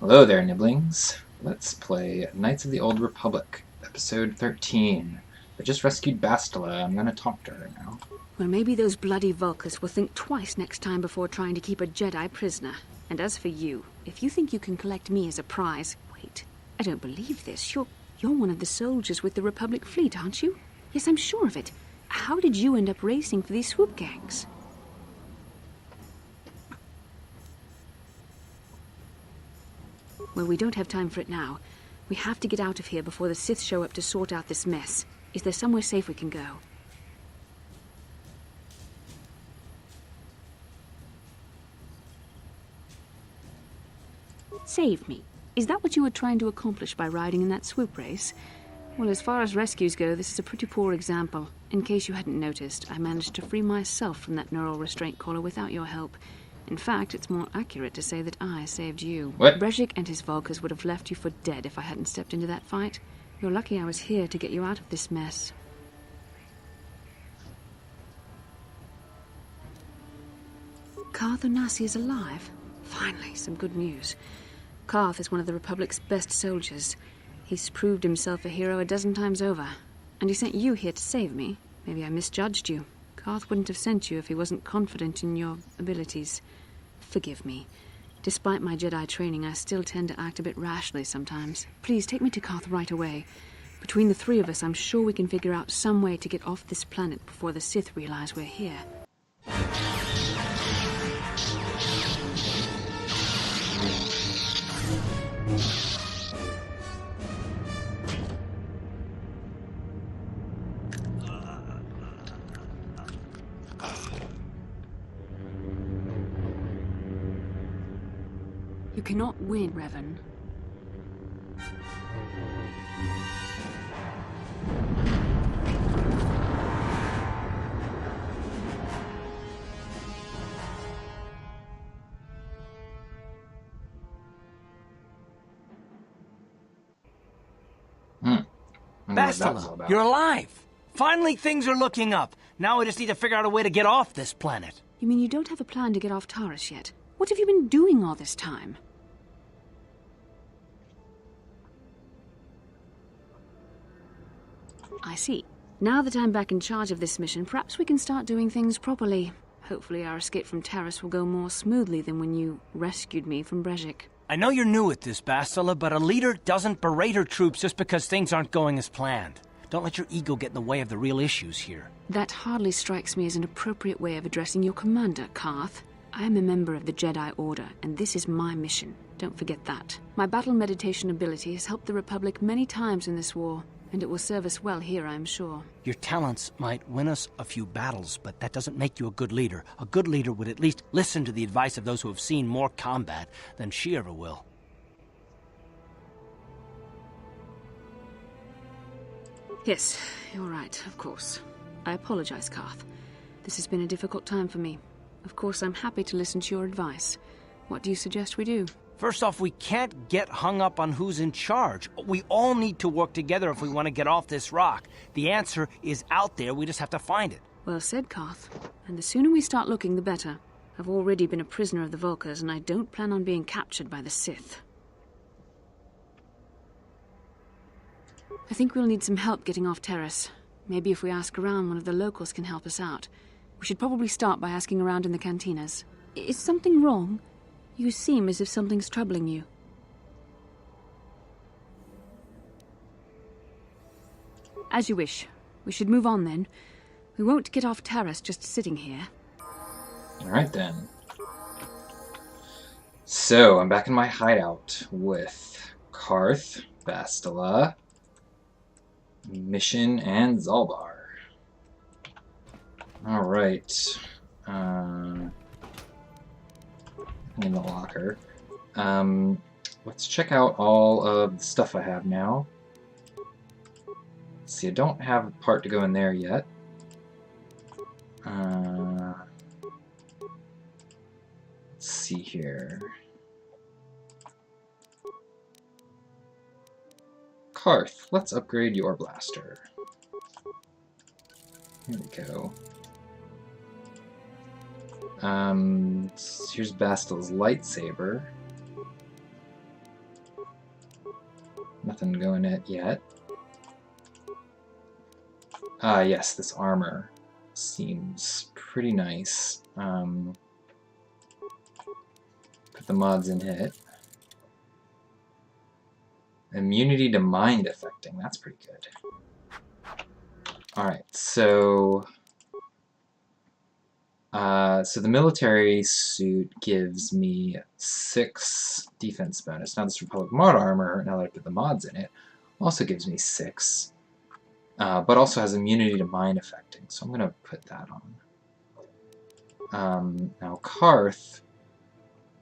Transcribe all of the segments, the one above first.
Hello there, niblings. Let's play Knights of the Old Republic, episode 13. I just rescued Bastila. I'm gonna talk to her now. Well, maybe those bloody Vulkars will think twice next time before trying to keep a Jedi prisoner. And as for you, if you think you can collect me as a prize... Wait, I don't believe this. You're one of the soldiers with the Republic fleet, aren't you? Yes, I'm sure of it. How did you end up racing for these swoop gangs? Well, we don't have time for it now. We have to get out of here before the Sith show up to sort out this mess. Is there somewhere safe we can go? Save me. Is that what you were trying to accomplish by riding in that swoop race? Well, as far as rescues go, this is a pretty poor example. In case you hadn't noticed, I managed to free myself from that neural restraint collar without your help. In fact, it's more accurate to say that I saved you. What? Brejik and his Vulkars would have left you for dead if I hadn't stepped into that fight. You're lucky I was here to get you out of this mess. Karth Onasi is alive. Finally, some good news. Karth is one of the Republic's best soldiers. He's proved himself a hero a dozen times over. And he sent you here to save me. Maybe I misjudged you. Karth wouldn't have sent you if he wasn't confident in your abilities. Forgive me. Despite my Jedi training, I still tend to act a bit rashly sometimes. Please, take me to Karth right away. Between the three of us, I'm sure we can figure out some way to get off this planet before the Sith realize we're here. You cannot win, Revan. Bastila, you're alive! Finally, things are looking up. Now I just need to figure out a way to get off this planet. You mean you don't have a plan to get off Taris yet? What have you been doing all this time? I see. Now that I'm back in charge of this mission, perhaps we can start doing things properly. Hopefully our escape from Taris will go more smoothly than when you rescued me from Brejik. I know you're new at this, Bastila, but a leader doesn't berate her troops just because things aren't going as planned. Don't let your ego get in the way of the real issues here. That hardly strikes me as an appropriate way of addressing your commander, Karth. I am a member of the Jedi Order, and this is my mission. Don't forget that. My battle meditation ability has helped the Republic many times in this war, and it will serve us well here, I am sure. Your talents might win us a few battles, but that doesn't make you a good leader. A good leader would at least listen to the advice of those who have seen more combat than she ever will. Yes, you're right, of course. I apologize, Karth. This has been a difficult time for me. Of course, I'm happy to listen to your advice. What do you suggest we do? First off, we can't get hung up on who's in charge. We all need to work together if we want to get off this rock. The answer is out there, we just have to find it. Well said, Karth. And the sooner we start looking, the better. I've already been a prisoner of the Vulkars, and I don't plan on being captured by the Sith. I think we'll need some help getting off Taris. Maybe if we ask around, one of the locals can help us out. We should probably start by asking around in the cantinas. Is something wrong? You seem as if something's troubling you. As you wish. We should move on then. We won't get off Taris just sitting here. Alright then. So, I'm back in my hideout with Karth, Bastila, Mission, and Zalbar. Alright. In the locker. Let's check out all of the stuff I have now. Let's see, I don't have a part to go in there yet. Let's see here. Karth, let's upgrade your blaster. Here we go. Here's Bastila's lightsaber. Nothing going it yet. Yes, this armor seems pretty nice. Put the mods in it. Immunity to mind affecting, that's pretty good. Alright, so the military suit gives me 6 defense bonus. Now this Republic mod armor, now that I put the mods in it, also gives me 6. But also has immunity to mind affecting, so I'm going to put that on. Now Karth,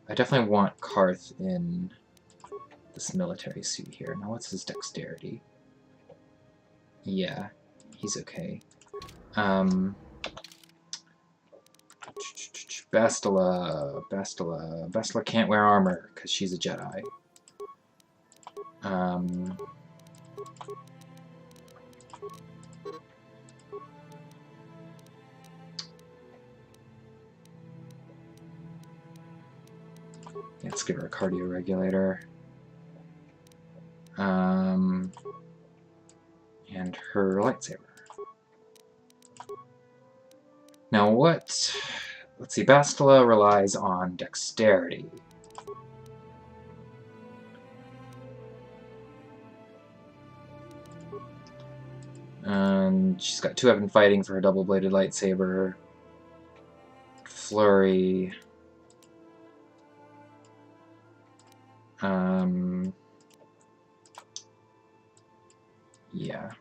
I definitely want Karth in this military suit here. Now what's his dexterity? Yeah, he's okay. Bastila can't wear armor because she's a Jedi. Yeah, let's give her a cardio regulator. And her lightsaber. Now what? Let's see, Bastila relies on dexterity. And she's got 2-weapon fighting for her double-bladed lightsaber. Flurry. Yeah.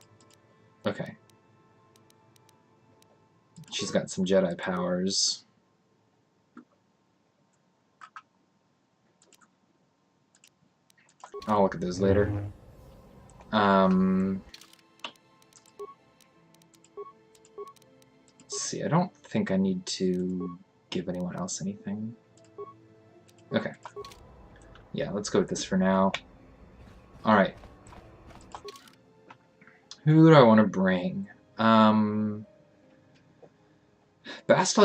Okay. She's got some Jedi powers. I'll look at those later. Let's see, I don't think I need to give anyone else anything. Okay. Yeah, let's go with this for now. Alright. Who do I want to bring? Bastila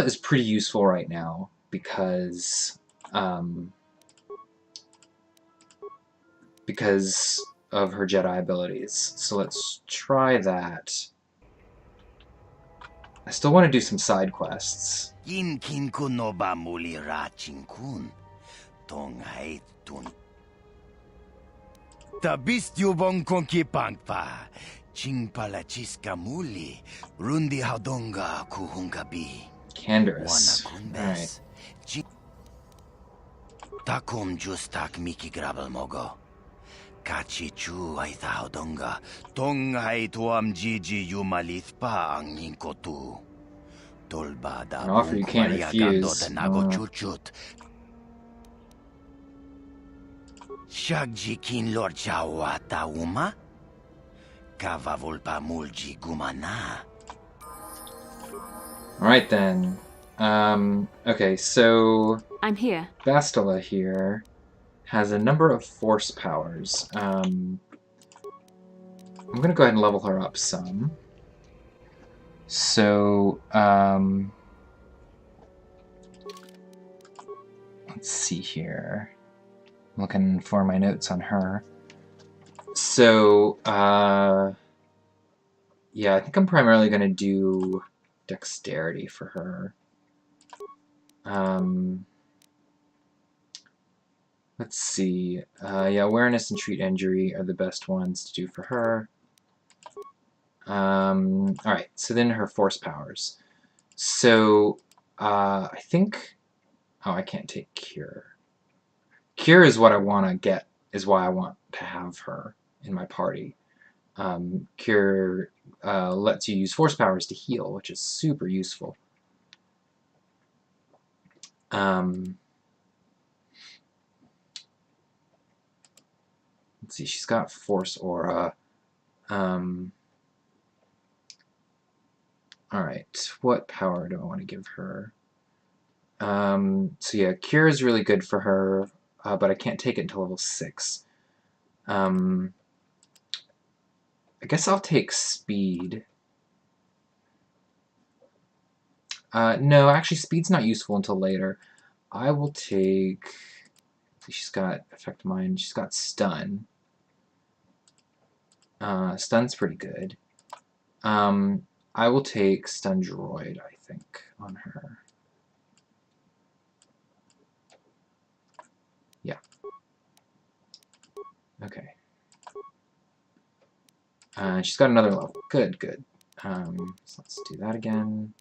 is pretty useful right now because of her Jedi abilities. So let's try that. I still want to do some side quests. Tabistubong konki pangpa, chingpalachiska muli, rundi haudonga kuhungabi. Canderous. Alright. Takum justak miki grabel mogo. Kachi chu ay haudonga, tong ay tuam jiji yumalithpa ang ninkotu. Tolba da An offer you can't refuse. nago chuchut. Shagjikin Lord Chawata Uma? Kavavulpa Mulji Gumana. Alright then. Okay, so I'm here. Bastila here has a number of force powers. I'm gonna go ahead and level her up some. So, let's see here. I'm looking for my notes on her. So, yeah, I think I'm primarily gonna do dexterity for her. Let's see. Yeah, awareness and treat injury are the best ones to do for her. Alright, so then her force powers. So, I think... Oh, I can't take Cure. Cure is what I want to get, is why I want to have her in my party. Cure lets you use force powers to heal, which is super useful. Let's see, she's got Force Aura. Alright, what power do I want to give her? So yeah, Cure is really good for her, but I can't take it until level 6. I guess I'll take Speed. No, actually Speed's not useful until later. I will take... She's got Affect Mind, she's got Stun. Stun's pretty good. I will take Stun Droid, I think, on her. Yeah. Okay. She's got another level. Good, good. So let's do that again.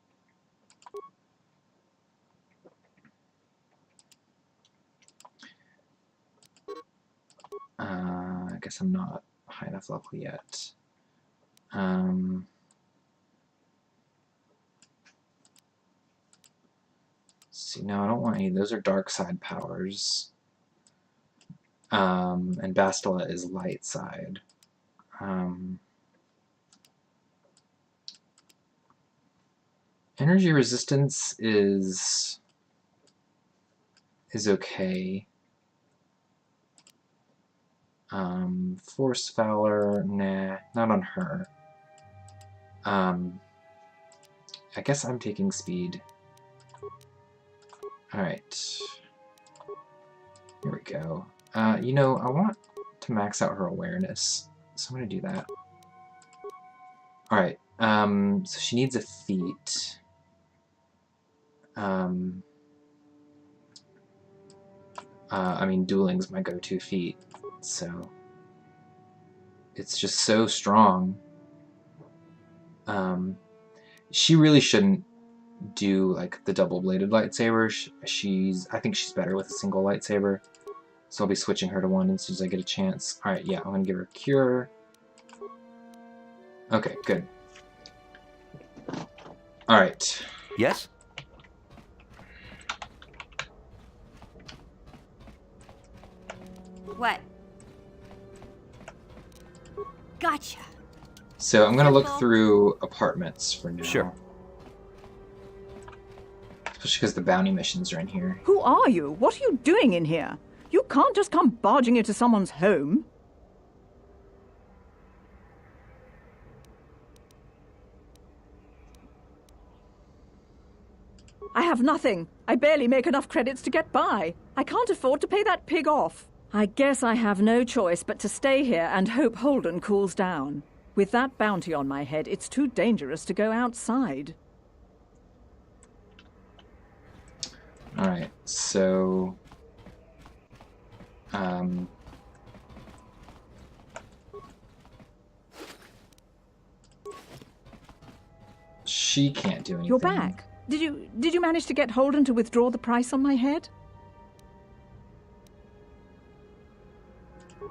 I guess I'm not high enough level yet. See, no, I don't want any. Those are dark side powers. And Bastila is light side. Energy resistance is okay. Force Valor, nah, not on her. I guess I'm taking speed. Alright. Here we go. You know, I want to max out her awareness, so I'm gonna do that. Alright, so she needs a feat. I mean, dueling's my go-to feat, so it's just so strong. She really shouldn't do like the double-bladed lightsaber. I think she's better with a single lightsaber, so I'll be switching her to one as soon as I get a chance. All right, yeah, I'm gonna give her a cure. Okay, good. All right. Yes? What? Gotcha. So I'm gonna look through apartments for now. Sure. Especially because the bounty missions are in here. Who are you? What are you doing in here? You can't just come barging into someone's home. I have nothing. I barely make enough credits to get by. I can't afford to pay that pig off. I guess I have no choice but to stay here and hope Holden cools down. With that bounty on my head, it's too dangerous to go outside. Alright, so... she can't do anything. You're back. Did you manage to get Holden to withdraw the price on my head?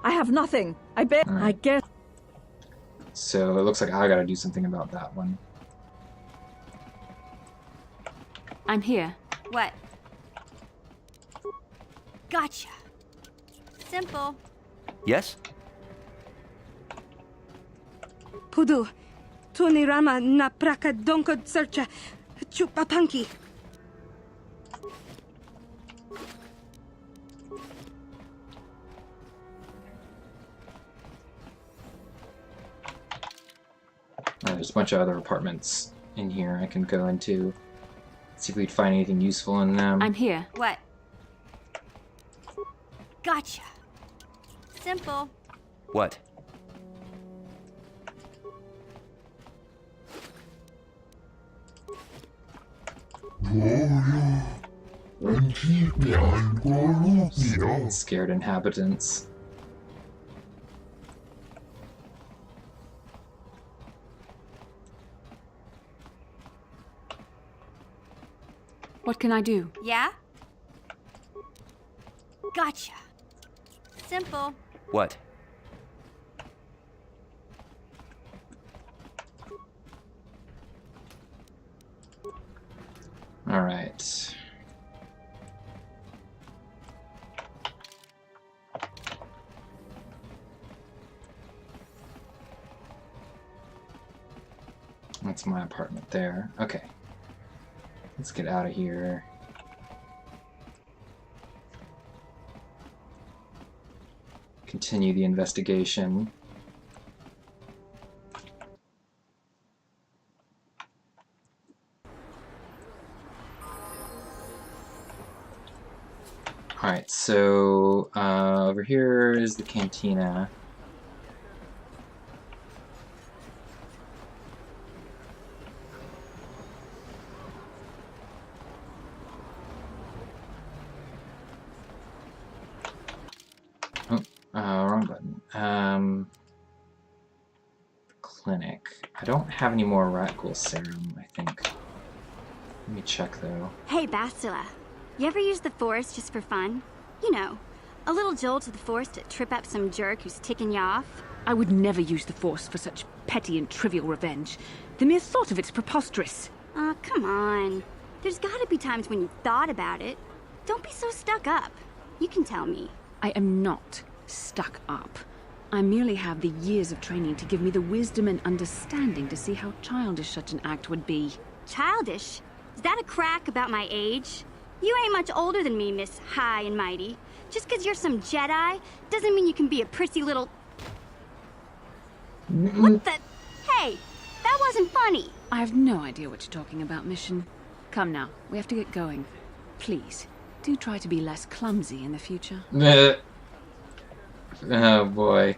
I have nothing. Right. I guess... So it looks like I gotta do something about that one. I'm here. What? Gotcha. Simple. Yes? Pudu. Tunirama na praka donko searcha. Chupapanki. There's a bunch of other apartments in here I can go into. See if we'd find anything useful in them. I'm here. What? Gotcha. Simple. What? Scared inhabitants. What can I do? Yeah? Gotcha. Simple. What? All right. That's my apartment there. Okay. Let's get out of here. Continue the investigation. Alright, so over here is the cantina. wrong button. Clinic. I don't have any more rakghoul serum, I think. Let me check, though. Hey, Bastila. You ever use the Force just for fun? You know, a little jolt of the Force to trip up some jerk who's ticking you off? I would never use the Force for such petty and trivial revenge. The mere thought of it's preposterous. Aw, come on. There's gotta be times when you've thought about it. Don't be so stuck up. You can tell me. I am not stuck up. I merely have the years of training to give me the wisdom and understanding to see how childish such an act would be. Childish? Is that a crack about my age? You ain't much older than me, Miss High and Mighty. Just 'cause you're some Jedi doesn't mean you can be a prissy little... What the... Hey, that wasn't funny. I have no idea what you're talking about, Mission. Come now, we have to get going. Please, do try to be less clumsy in the future. Oh boy.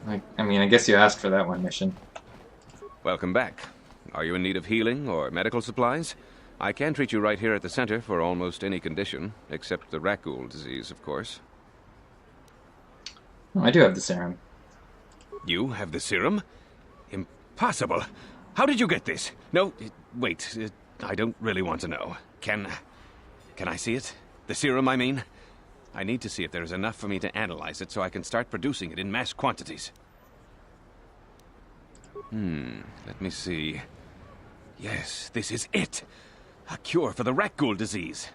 I mean, I guess you asked for that one, Mission. Welcome back. Are you in need of healing or medical supplies? I can treat you right here at the center for almost any condition, except the rakghoul disease, of course. Oh, I do have the serum. You have the serum? Impossible. How did you get this? No, wait. I don't really want to know. Can I see it? The serum, I mean? I need to see if there is enough for me to analyze it so I can start producing it in mass quantities. Let me see. Yes, this is it. A cure for the rakghoul disease.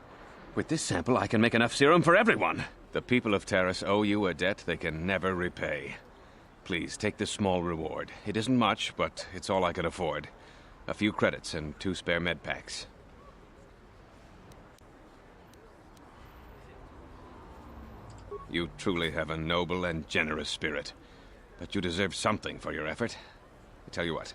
With this sample, I can make enough serum for everyone. The people of Terrace owe you a debt they can never repay. Please, take this small reward. It isn't much, but it's all I can afford. A few credits and 2 spare med packs. You truly have a noble and generous spirit. But you deserve something for your effort. I tell you what,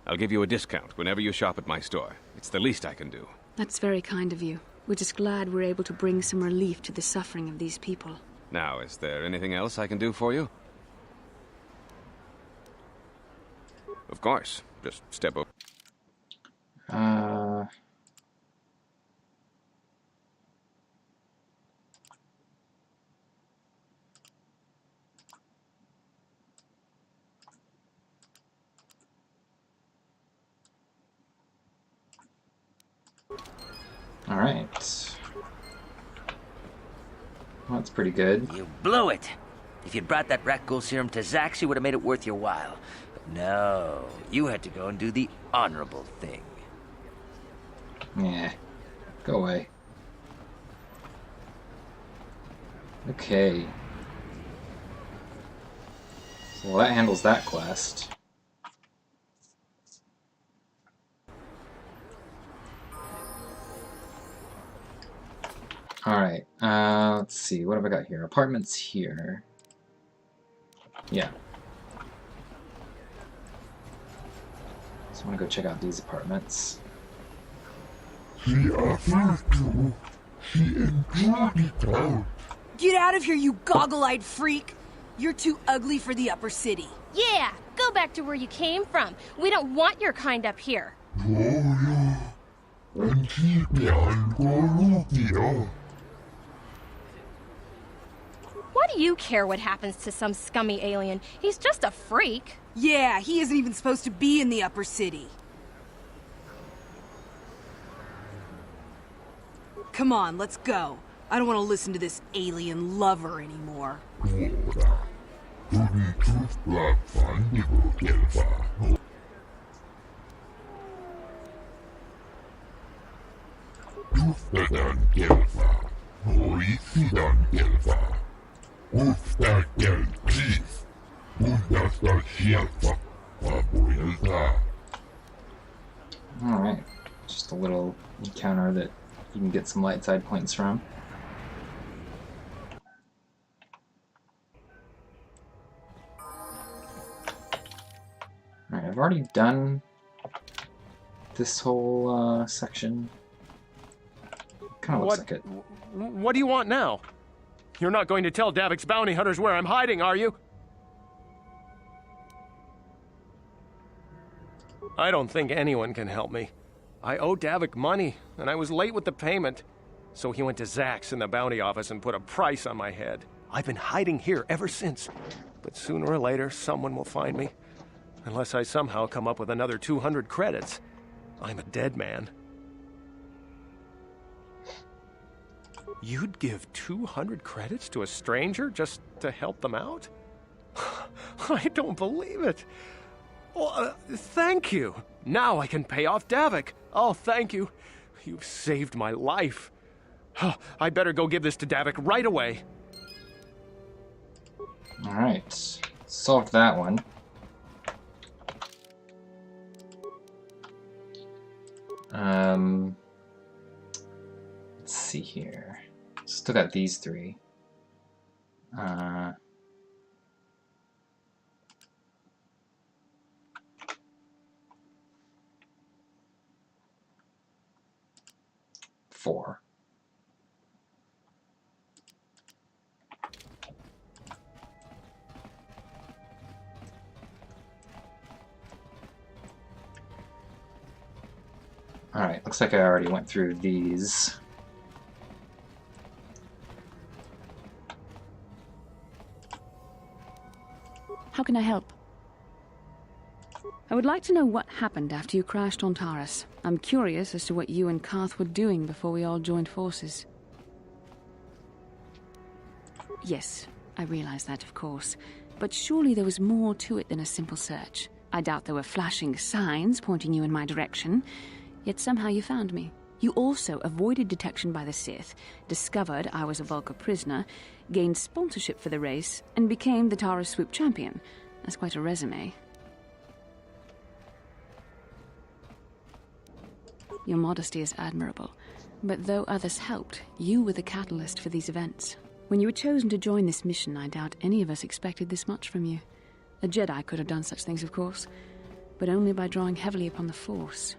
I'll give you a discount whenever you shop at my store. It's the least I can do. That's very kind of you. We're just glad we're able to bring some relief to the suffering of these people. Now, is there anything else I can do for you? Of course. Just step over. Alright. Well, that's pretty good. You blew it. If you'd brought that rakghoul serum to Zax, you would have made it worth your while. But no, you had to go and do the honorable thing. Yeah. Go away. Okay. So that handles that quest. Alright, let's see, what have I got here? Apartments here. Yeah. So I want to go check out these apartments. Get out of here, you goggle-eyed freak! You're too ugly for the upper city. Yeah, go back to where you came from. We don't want your kind up here. Why do you care what happens to some scummy alien? He's just a freak. Yeah, he isn't even supposed to be in the upper city. Come on, let's go. I don't want to listen to this alien lover anymore. Alright, just a little encounter that you can get some light side points from. Alright, I've already done this whole section. Kind of looks like it. What do you want now? You're not going to tell Davik's bounty hunters where I'm hiding, are you? I don't think anyone can help me. I owe Davik money, and I was late with the payment. So he went to Zach's in the bounty office and put a price on my head. I've been hiding here ever since. But sooner or later, someone will find me. Unless I somehow come up with another 200 credits. I'm a dead man. You'd give 200 credits to a stranger just to help them out? I don't believe it. Well, thank you. Now I can pay off Davik. Oh, thank you. You've saved my life. I better go give this to Davik right away. Alright. Solved that one. Let's see here. Still got these three. Four. Alright, looks like I already went through these. How can I help? I would like to know what happened after you crashed on Taurus. I'm curious as to what you and Koth were doing before we all joined forces. Yes, I realize that, of course. But surely there was more to it than a simple search. I doubt there were flashing signs pointing you in my direction. Yet somehow you found me. You also avoided detection by the Sith, discovered I was a Vulca prisoner, gained sponsorship for the race, and became the Taurus Swoop champion. That's quite a resume. Your modesty is admirable, but though others helped, you were the catalyst for these events. When you were chosen to join this mission, I doubt any of us expected this much from you. A Jedi could have done such things, of course, but only by drawing heavily upon the Force.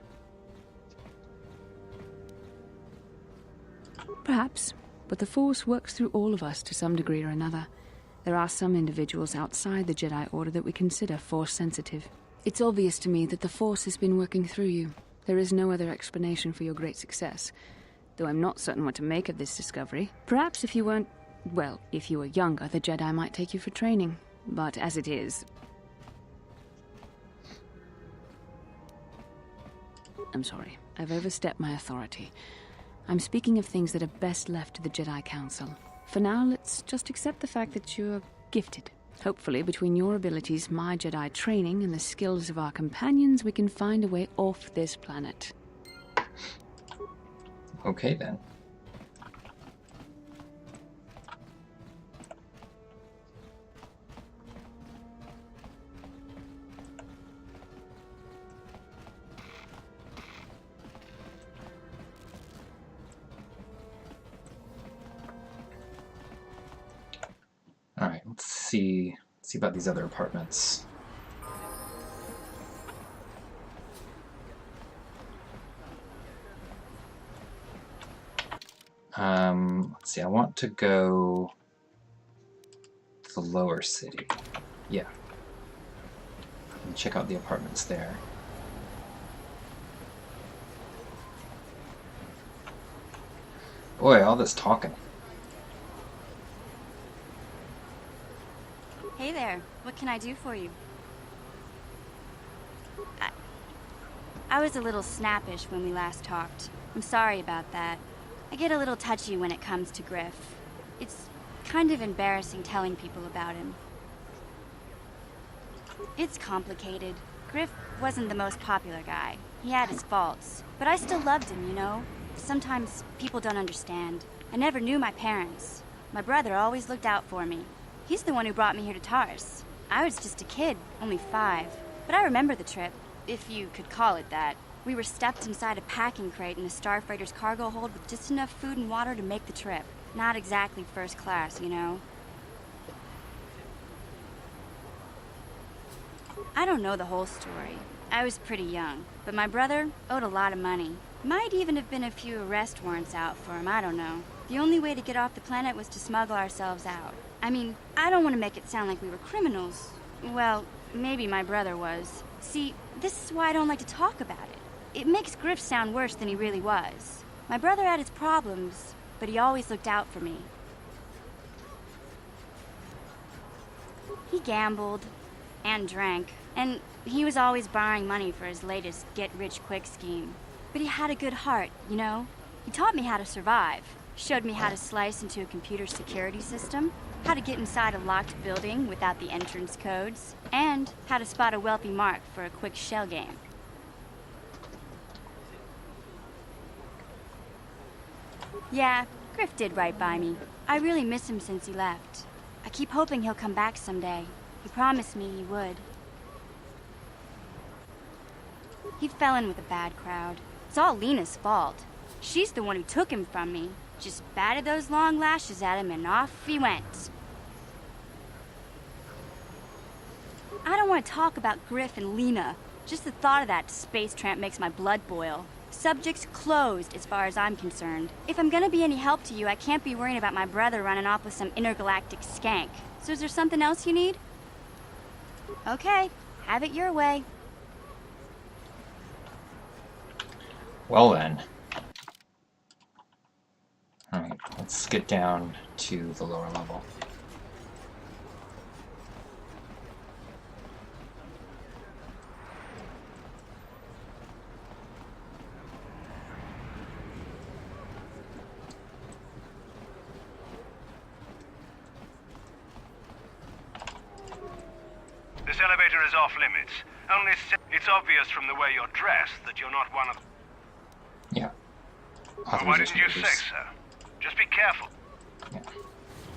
Perhaps, but the Force works through all of us to some degree or another. There are some individuals outside the Jedi Order that we consider Force-sensitive. It's obvious to me that the Force has been working through you. There is no other explanation for your great success, though I'm not certain what to make of this discovery. Perhaps if you weren't... well, if you were younger, the Jedi might take you for training. But as it is... I'm sorry. I've overstepped my authority. I'm speaking of things that are best left to the Jedi Council. For now, let's just accept the fact that you're gifted. Hopefully, between your abilities, my Jedi training, and the skills of our companions, we can find a way off this planet. Okay, then. Alright, let's see about these other apartments. Let's see, I want to go to the lower city. Yeah. And check out the apartments there. Boy, all this talking. Hey there, what can I do for you? I was a little snappish when we last talked. I'm sorry about that. I get a little touchy when it comes to Griff. It's kind of embarrassing telling people about him. It's complicated. Griff wasn't the most popular guy. He had his faults, but I still loved him, you know? Sometimes people don't understand. I never knew my parents. My brother always looked out for me. He's the one who brought me here to Taurus. I was just a kid, only 5. But I remember the trip, if you could call it that. We were stuffed inside a packing crate in a starfreighter's cargo hold with just enough food and water to make the trip. Not exactly first class, you know? I don't know the whole story. I was pretty young, but my brother owed a lot of money. Might even have been a few arrest warrants out for him, I don't know. The only way to get off the planet was to smuggle ourselves out. I mean, I don't want to make it sound like we were criminals. Well, maybe my brother was. See, this is why I don't like to talk about it. It makes Griff sound worse than he really was. My brother had his problems, but he always looked out for me. He gambled and drank, and he was always borrowing money for his latest get-rich-quick scheme. But he had a good heart, you know? He taught me how to survive, showed me how to slice into a computer security system, how to get inside a locked building without the entrance codes, and how to spot a wealthy mark for a quick shell game. Yeah, Griff did right by me. I really miss him since he left. I keep hoping he'll come back someday. He promised me he would. He fell in with a bad crowd. It's all Lena's fault. She's the one who took him from me. Just batted those long lashes at him and off he went. I don't want to talk about Griff and Lena. Just the thought of that space tramp makes my blood boil. Subject's closed as far as I'm concerned. If I'm gonna be any help to you, I can't be worrying about my brother running off with some intergalactic skank. So is there something else you need? Okay, have it your way. Well then. Alright, let's get down to the lower level. This elevator is off limits. Only it's obvious from the way you're dressed that you're not one of... Yeah. Well, why didn't you say so? Just be careful. Yeah.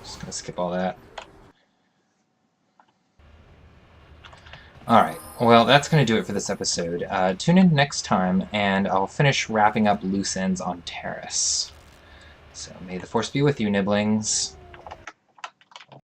Just gonna skip all that. Alright, well that's gonna do it for this episode. Tune in next time and I'll finish wrapping up loose ends on Terrace. So may the Force be with you, Niblings.